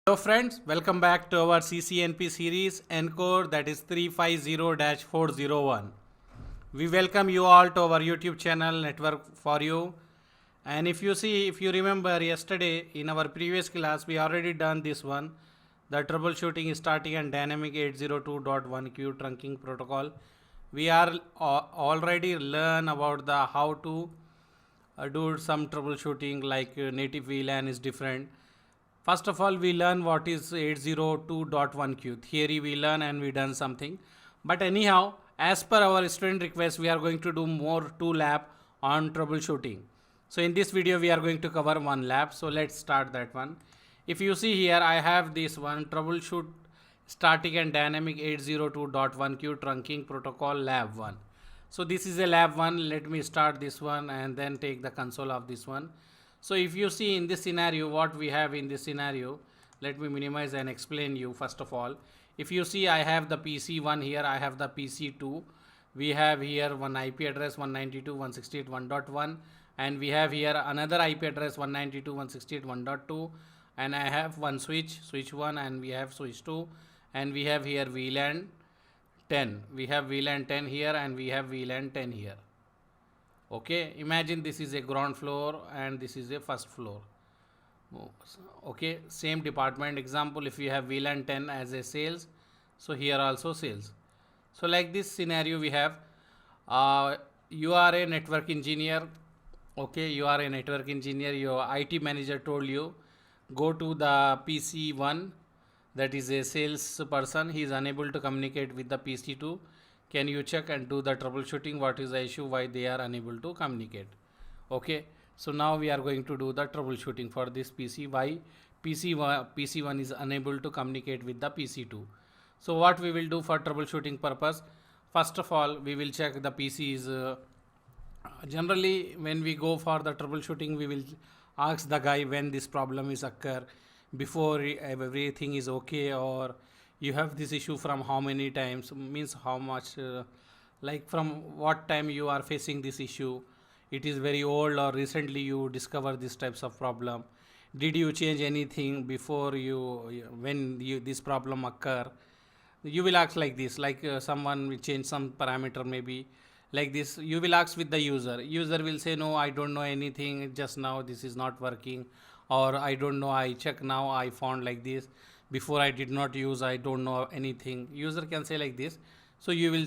Hello friends, welcome back to our CCNP series Encore, that is 350-401. We welcome you all to our YouTube channel Network for You. And if you remember yesterday in our previous class, we already done this one, the troubleshooting static and dynamic 802.1q trunking protocol. We are already learn about the how to do some troubleshooting like native VLAN is different. First of all, we learn what is 802.1q. Theory we learn and we done something. But anyhow, as per our student request, we are going to do more 2 lab on troubleshooting. So in this video, we are going to cover 1 lab. So let's start that one. If you see here, I have this one troubleshoot static and dynamic 802.1q trunking protocol lab 1. So this is a lab 1. Let me start this one and then take the console of this one. So if you see in this scenario, what we have in this scenario, let me minimize and explain you first of all. If you see, I have the PC1 here, I have the PC2. We have here one IP address 192.168.1.1 and we have here another IP address 192.168.1.2 and I have one switch 1 and we have switch 2 and we have here VLAN 10. We have VLAN 10 here and we have VLAN 10 here. Okay, imagine this is a ground floor and this is a first floor. Okay, same department. Example, if you have VLAN 10 as a sales, so here also sales. So like this scenario we have, you are a network engineer. Okay, you are a network engineer. Your IT manager told you go to the PC1, that is a sales person. He is unable to communicate with the PC2. Can you check and do the troubleshooting? What is the issue? Why they are unable to communicate? Okay, so now we are going to do the troubleshooting for this PC. Why PC1 is unable to communicate with the PC2? So what we will do for troubleshooting purpose? First of all, we will check the PC is generally when we go for the troubleshooting, we will ask the guy when this problem is occur, before everything is okay, or you have this issue from how many times, means how much, like from what time you are facing this issue. It is very old or recently you discover these types of problem. Did you change anything before when this problem occur? You will ask like this, like someone will change some parameter maybe, like this you will ask with the user will say no, I don't know anything, just now this is not working, or I don't know, I check now, I found like this, before I did not use, I don't know anything. User can say like this. So you will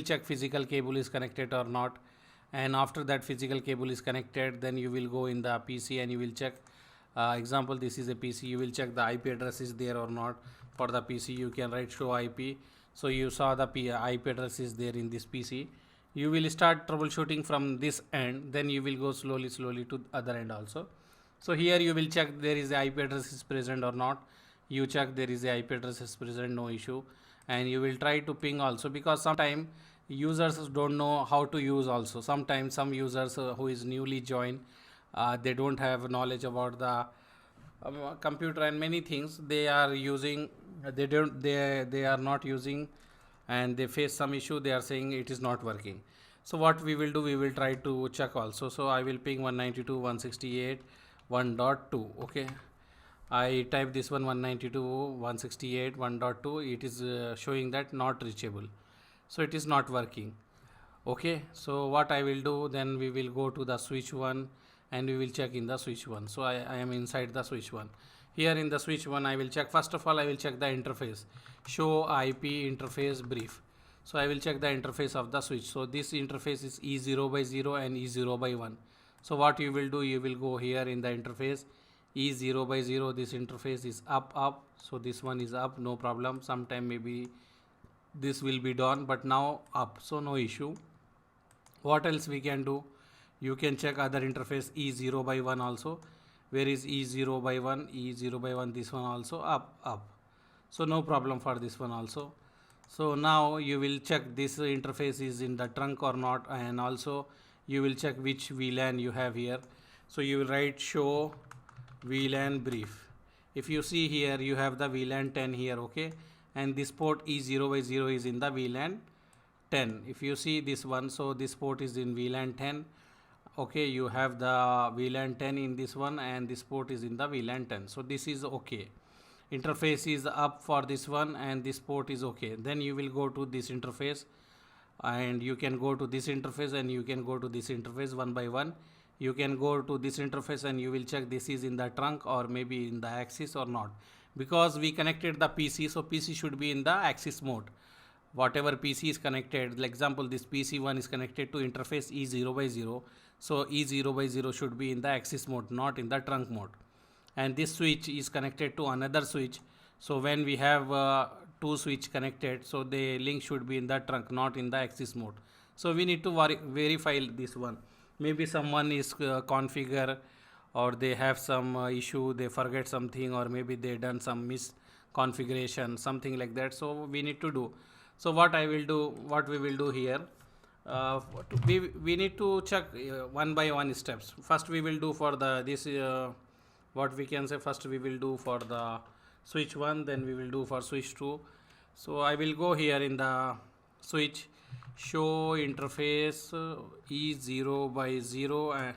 check physical cable is connected or not, and after that physical cable is connected, then you will go in the PC and you will check, example this is a PC, you will check the IP address is there or not. For the PC you can write show IP. So you saw the IP address is there in this PC. You will start troubleshooting from this end, then you will go slowly to other end also. So here you will check there is a IP address is present or not. You check there is a IP address is present, no issue, and you will try to ping also, because sometimes users don't know how to use also. Sometimes some users who is newly joined, they don't have knowledge about the computer and many things they are using, they are not using, and they face some issue, they are saying it is not working. So what we will do, we will try to check also. So I will ping 192.168.1.2. okay, I type this one 192.168.1.2. it is showing that not reachable, so it is not working. Okay, so what I will do, then we will go to the switch 1 and we will check in the switch 1. So I am inside the switch 1. Here in the switch 1 I will check, first of all I will check the interface, show IP interface brief. So I will check the interface of the switch. So this interface is E0/0 and E0/1. So what you will do, you will go here in the interface E0/0, this interface is up, so this one is up, no problem. Sometime maybe this will be down, but now up, so no issue. What else we can do? You can check other interface E0/1 also. Where is E0/1? E0/1, this one also up, so no problem for this one also. So now you will check this interface is in the trunk or not, and also you will check which VLAN you have here. So you will write show VLAN brief. If you see here, you have the VLAN 10 here, okay, and this port E0/0 is in the VLAN 10. If you see this one, so this port is in VLAN 10. Okay, you have the VLAN 10 in this one and this port is in the VLAN 10. So this is okay. interface is up for this one and this port is okay, then you will go to this interface, and you can go to this interface and you can go to this interface one by one. You can go to this interface and you will check this is in the trunk or maybe in the axis or not, because we connected the PC, so PC should be in the axis mode. Whatever PC is connected, like example this PC1 is connected to interface E0 by 0, so E0 by 0 should be in the axis mode, not in the trunk mode. And this switch is connected to another switch, so when we have two switch connected, so the link should be in the trunk, not in the axis mode. So we need to verify this one. Maybe someone is configure, or they have some issue, they forget something, or maybe they done some misconfiguration, something like that, so we need to do. So what we will do here, we need to check one by one steps. First we will do for the this what we can say, first we will do for the switch 1, then we will do for switch 2. So I will go here in the switch, show interface E0 by 0 and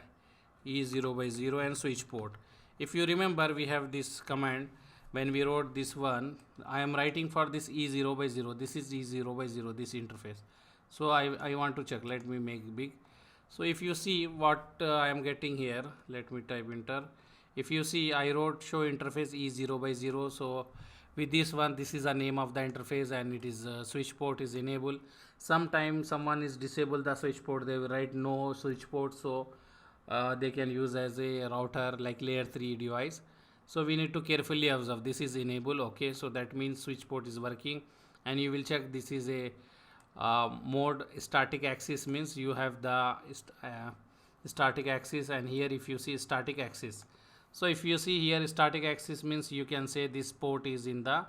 E0 by 0 and switch port. If you remember, we have this command when we wrote this one. I am writing for this E0 by 0, this is E0 by 0, this interface. So I want to check, let me make big. So if you see what I am getting here, let me type enter. If you see, I wrote show interface E0 by 0, so with this one, this is the name of the interface and it is switch port is enabled. Sometimes someone is disable the switch port, they will write no switch port, so they can use as a router like layer 3 device. So we need to carefully observe, this is enable, okay, so that means switch port is working. And you will check this is a mode static axis, means you have the static axis, and here if you see static axis, so if you see here static axis means you can say this port is in the,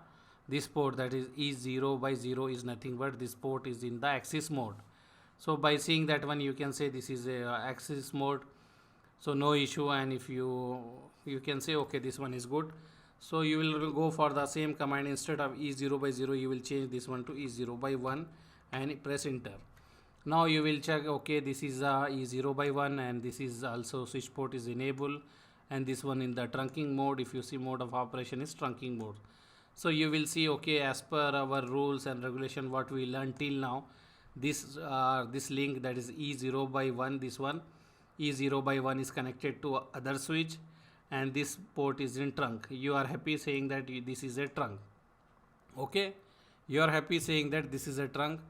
this port that is E0 by 0 is nothing but this port is in the axis mode. So by seeing that one, you can say this is a axis mode, so no issue. And if you can say okay, this one is good, so you will go for the same command. Instead of E0 by 0, you will change this one to E0 by 1 and press enter. Now you will check, okay, this is E0 by 1 and this is also switch port is enabled, and this one in the trunking mode. If you see, mode of operation is trunking mode. So you will see, okay, as per our rules and regulation what we learned till now, this this link that is E0 by 1, this one E0 by 1 is connected to other switch, and this port is in trunk. You are happy saying that this is a trunk, okay, you are happy saying that this is a trunk,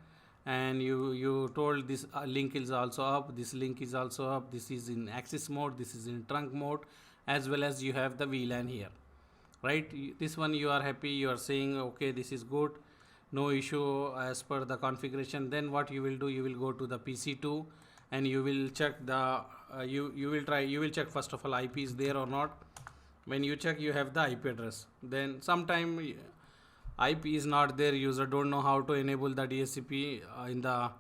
and you told this link is also up, this link is also up, this is in axis mode, this is in trunk mode, as well as you have the VLAN here, right? This one you are happy, you are saying okay, this is good, no issue as per the configuration. Then what you will do, you will go to the PC2 and you will check the you will check first of all IP is there or not. When you check, you have the IP address, then sometime IP is not there, user don't know how to enable the DHCP in the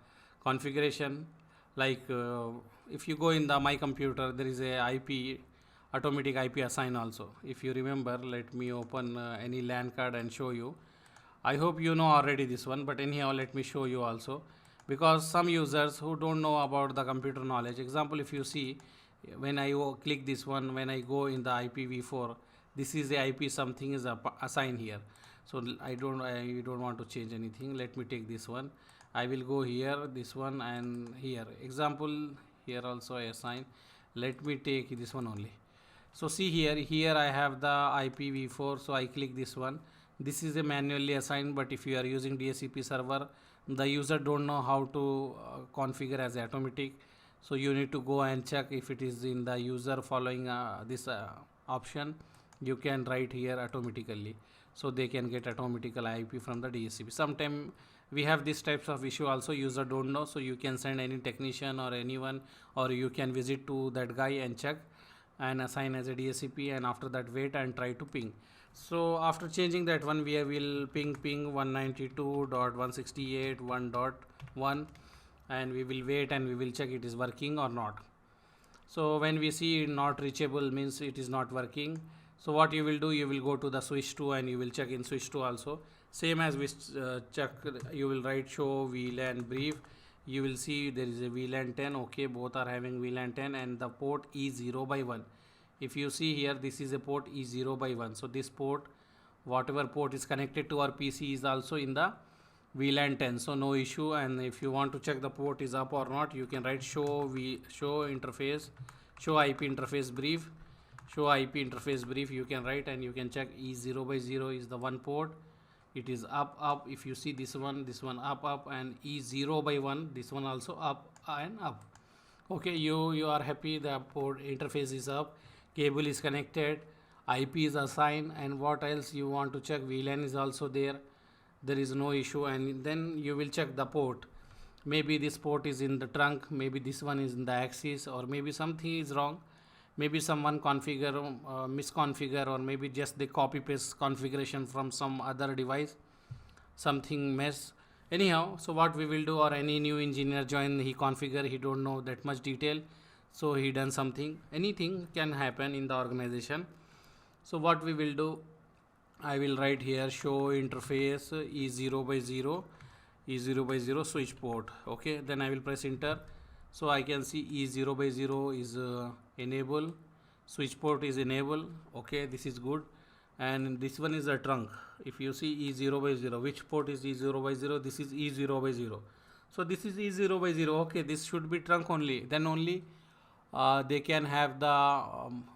configuration. Like if you go in the my computer, there is a IP automatic IP assign also. If you remember, let me open any LAN card and show you. I hope you know already this one, but anyhow let me show you also, because some users who don't know about the computer knowledge. Example, if you see, when I click this one, when I go in the IPv4, this is the IP, something is assigned here. So I don't want to change anything. Let me take this one. I will go here, this one, and here example, here also I assign. Let me take this one only. So see here I have the IPv4, so I click this one. This is a manually assigned, but if you are using DHCP server, the user don't know how to configure as automatic, so you need to go and check if it is in the user following this option. You can write here automatically, so they can get automatical IP from the DHCP. Sometimes we have these types of issue also, user don't know, so you can send any technician or anyone, or you can visit to that guy and check and assign as a DHCP, and after that wait and try to ping. So after changing that one, we will ping 192.168.1.1, and we will wait and we will check it is working or not. So when we see not reachable, means it is not working. So what you will do, you will go to the switch 2 and you will check in switch 2 also. Same as we check, you will write show VLAN brief. You will see there is a VLAN 10, okay, both are having VLAN 10 and the port E0 by 1. If you see here, this is a port E0 by 1. So this port whatever port is connected to our PC is also in the VLAN 10, so no issue. And if you want to check the port is up or not, you can write show interface, show IP interface brief, show IP interface brief, you can write, and you can check E0 by 0 is the one port, it is up. If you see this one up, and E0 by 1, this one also up and up. Okay, you are happy, the port interface is up, cable is connected, IP is assigned, and what else you want to check, VLAN is also there is no issue. And then you will check the port, maybe this port is in the trunk, maybe this one is in the axis, or maybe something is wrong, maybe someone misconfigure, or maybe just they copy paste configuration from some other device, something mess. Anyhow, so what we will do, or any new engineer join, he configure, he don't know that much detail, so he done something, anything can happen in the organization. So what we will do, I will write here show interface E0 by 0 switch port. Okay, then I will press enter, so I can see E0 by 0 is enable, switch port is enable. Okay, this is good. And this one is a trunk. If you see E0 by 0, which port is E0 by 0? This is E0 by 0. So this is E0 by 0. Okay, this should be trunk only. Then only they can have the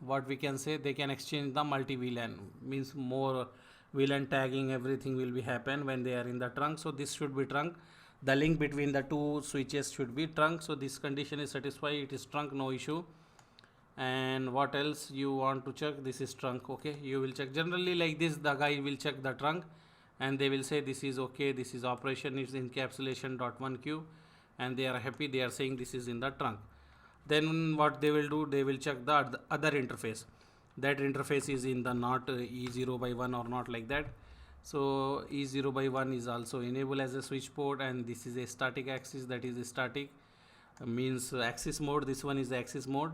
what we can say, they can exchange the multi VLAN, means more VLAN tagging, everything will be happen when they are in the trunk. So this should be trunk. The link between the two switches should be trunk. So this condition is satisfied, it is trunk, no issue. And what else you want to check, this is trunk. Okay, you will check generally like this, the guy will check the trunk and they will say this is okay, this is operation is encapsulation.1q, and they are happy, they are saying this is in the trunk. Then what they will do, they will check the other interface, that interface is in the not E0 by 1 or not, like that. So E0 by 1 is also enabled as a switch port, and this is a static axis, that is a static means axis mode, this one is the axis mode.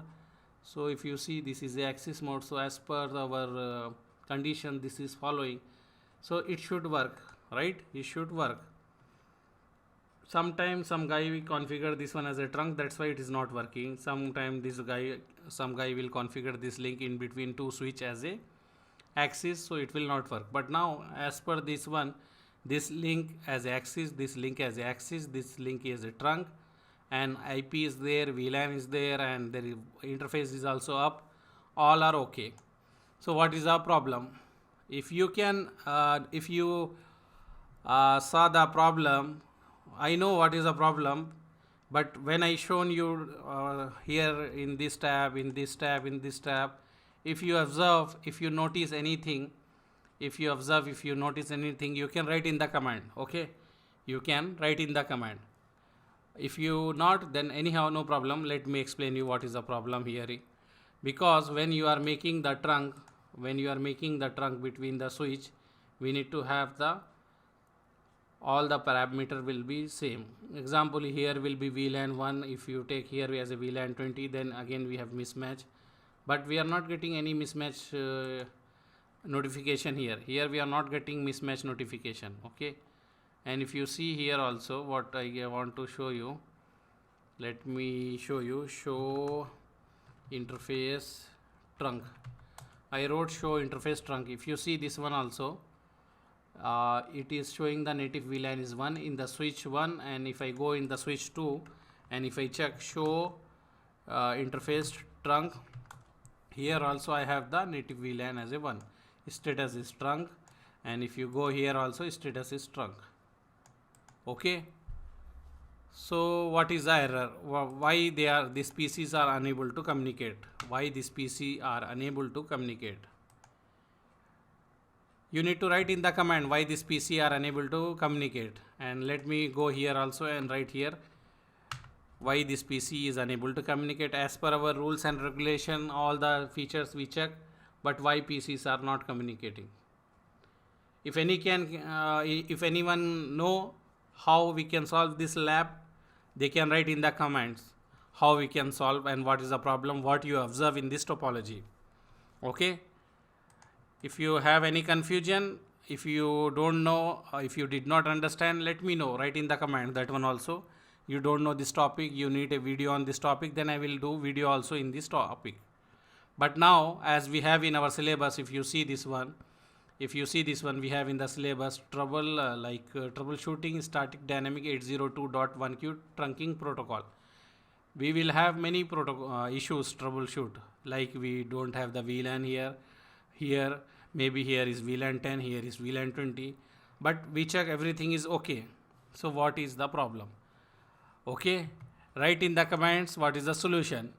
So if you see, this is the axis mode, so as per our condition this is following, so it should work, right? It should work. Sometimes some guy will configure this one as a trunk, that's why it is not working. Sometimes some guy will configure this link in between two switch as a axis, so it will not work. But now as per this one, this link as axis, this link as axis, this link is a trunk, and IP is there, VLAN is there, and the interface is also up, all are okay. So what is our problem? If you can if you saw the problem, I know what is the problem, but when I shown you here in this tab, if you observe, if you notice anything, if you notice anything, you can write in the command. Okay, you can write in the command. If you not, then anyhow no problem, let me explain you what is the problem here. Because when you are making the trunk, between the switch, we need to have the all the parameter will be same. Example, here will be VLAN 1, if you take here as a VLAN 20, then again we have mismatch, but we are not getting any mismatch notification here we are not getting mismatch notification. Okay, and if you see here also, what I want to show you, let me show you, show interface trunk. I wrote show interface trunk. If you see this one also, it is showing the native VLAN is 1 in the switch 1, and if I go in the switch 2 and if I check show interface trunk, here also I have the native VLAN as a 1, status is trunk, and if you go here also status is trunk. Okay, so what is the error? Why these PCs are unable to communicate? Why these PC are unable to communicate? You need to write in the command why this PC are unable to communicate. And let me go here also and write here why this PC is unable to communicate. As per our rules and regulation, all the features we check, but why PCs are not communicating? If anyone know how we can solve this lab, they can write in the comments how we can solve and what is the problem, what you observe in this topology. Okay, if you have any confusion, if you don't know, if you did not understand, let me know, write in the comment that one also. You don't know this topic, you need a video on this topic, then I will do video also in this topic. But now, as we have in our syllabus, if you see this one, If you see this one, we have in the syllabus troubleshooting static dynamic 802.1q trunking protocol. We will have many issues troubleshoot, like we don't have the VLAN here maybe here is VLAN 10, here is VLAN 20, but we check everything is okay. So what is the problem? Okay, write in the comments what is the solution.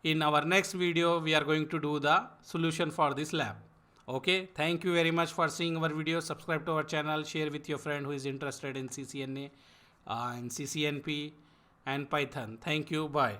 In our next video we are going to do the solution for this lab. Okay, thank you very much for seeing our video. Subscribe to our channel, share with your friend who is interested in CCNA and CCNP and Python. Thank you, bye.